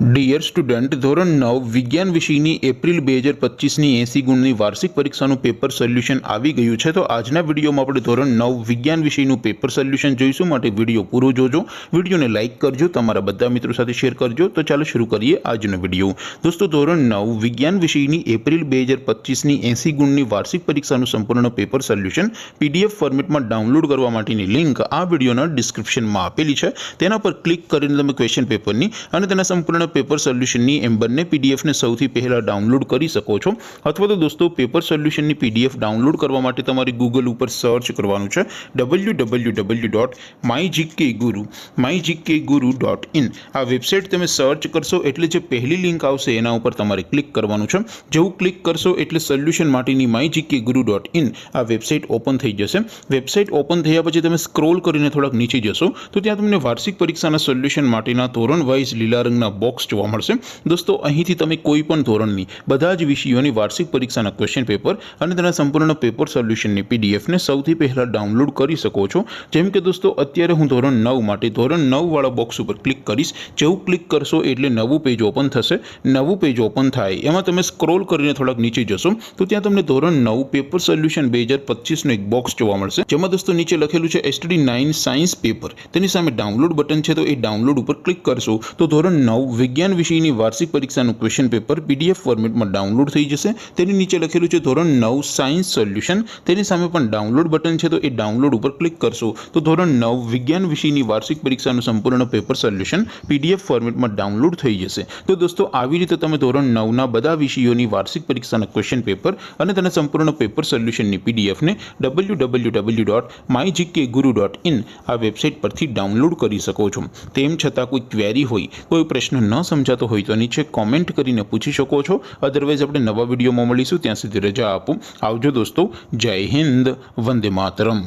Dear student, ધોરણ 9 વિજ્ઞાન વિષયની એપ્રિલ 2025ની 80 ગુણની વાર્ષિક પરીક્ષાનું પેપર સોલ્યુશન આવી ગયું છે। તો આજના વિડીયોમાં આપણે ધોરણ 9 વિજ્ઞાન વિષયનું પેપર સોલ્યુશન જોઈશું, માટે વિડીયો પૂરો જોજો। વિડીયોને લાઇક કરજો, તમારા બધા મિત્રો સાથે શેર કરજો। તો ચાલો શરૂ કરીએ આજનો વિડીયો। દોસ્તો, ધોરણ 9 વિજ્ઞાન વિષયની એપ્રિલ 2025ની 80 ગુણની વાર્ષિક પરીક્ષાનું સંપૂર્ણ પેપર સોલ્યુશન PDF ફોર્મેટમાં ડાઉનલોડ કરવા માટેની લિંક આ વિડીયોના ડિસ્ક્રિપ્શનમાં આપેલી છે। તેના પર ક્લિક કરીને તમે ક્વેશ્ચન પેપરની અને તેના સંપૂર્ણ પેપર સોલ્યુશનની એમ બંને PDF ને સૌથી પહેલા ડાઉનલોડ કરી શકો છો। અથવા તો દોસ્તો, પેપર સોલ્યુશનની PDF ડાઉનલોડ કરવા માટે તમારે ગૂગલ ઉપર સર્ચ કરવાનું છે www.mygkguru.in। આ વેબસાઇટ તમે સર્ચ કરશો એટલે જે પહેલી લિંક આવશે એના ઉપર તમારે ક્લિક કરવાનું છે। જેવું ક્લિક કરશો એટલે સોલ્યુશન માટેની mygkguru.in આ વેબસાઇટ ઓપન થઈ જશે। વેબસાઇટ ઓપન થયા પછી તમે સ્ક્રોલ કરીને થોડાક નીચે જશો તો ત્યાં તમને વાર્ષિક પરીક્ષાના સોલ્યુશન માટેના ધોરણ વાઇઝ લીલા રંગના બોક્સ જોવા મળશે। દોસ્તો, અહીંથી તમે કોઈ પણ ધોરણની બધા જ વિષયોની વાર્ષિક પરીક્ષાના ક્વેશ્ચન પેપર અને તેના સંપૂર્ણ પેપર સોલ્યુશનની PDF ને સૌથી પહેલા ડાઉનલોડ કરી શકો છો। જેમ કે દોસ્તો, અત્યારે હું ધોરણ 9 માટે ધોરણ 9 વાળા બોક્સ ઉપર ક્લિક કરીશ। જેવું ક્લિક કરશો એટલે નવું પેજ ઓપન થશે। નવું પેજ ઓપન થાય એમાં તમે સ્ક્રોલ કરીને થોડાક નીચે જશો તો ત્યાં તમને ધોરણ 9 પેપર સોલ્યુશન 2025નું એક બોક્સ જોવા મળશે, જેમાં દોસ્તો નીચે લખેલું છે STD 9 સાયન્સ પેપર। તેની સામે ડાઉનલોડ બટન છે, તો એ ડાઉનલોડ ઉપર ક્લિક કરશો તો ધોરણ 9 વિજ્ઞાન વિષયની વાર્ષિક પરીક્ષાનું ક્વેશ્ચન પેપર PDF ફોર્મેટમાં ડાઉનલોડ થઈ જશે। તેની નીચે લખેલું છે ધોરણ 9 સાયન્સ સોલ્યુશન। તેની સામે પણ ડાઉનલોડ બટન છે, તો એ ડાઉનલોડ ઉપર ક્લિક કરશો તો ધોરણ 9 વિજ્ઞાન વિષયની વાર્ષિક પરીક્ષાનું સંપૂર્ણ પેપર સોલ્યુશન PDF ફોર્મેટમાં ડાઉનલોડ થઈ જશે। તો દોસ્તો, આવી રીતે તમે ધોરણ 9ના બધા વિષયોની વાર્ષિક પરીક્ષાના ક્વેશ્ચન પેપર અને તેના સંપૂર્ણ પેપર સોલ્યુશનની PDF ને www.mygkguru.in આ વેબસાઇટ પરથી ડાઉનલોડ કરી શકો છો। તેમ છતાં કોઈ ક્વેરી હોય, કોઈ પ્રશ્ન ન સમજાતો હોય તો નીચે કોમેન્ટ કરીને પૂછી શકો છો। અધરવાઇઝ આપણે નવા વિડીયોમાં મળીશું, ત્યાં સુધી રજા આપો। આવજો દોસ્તો, જય હિન્દ, વંદે માતરમ।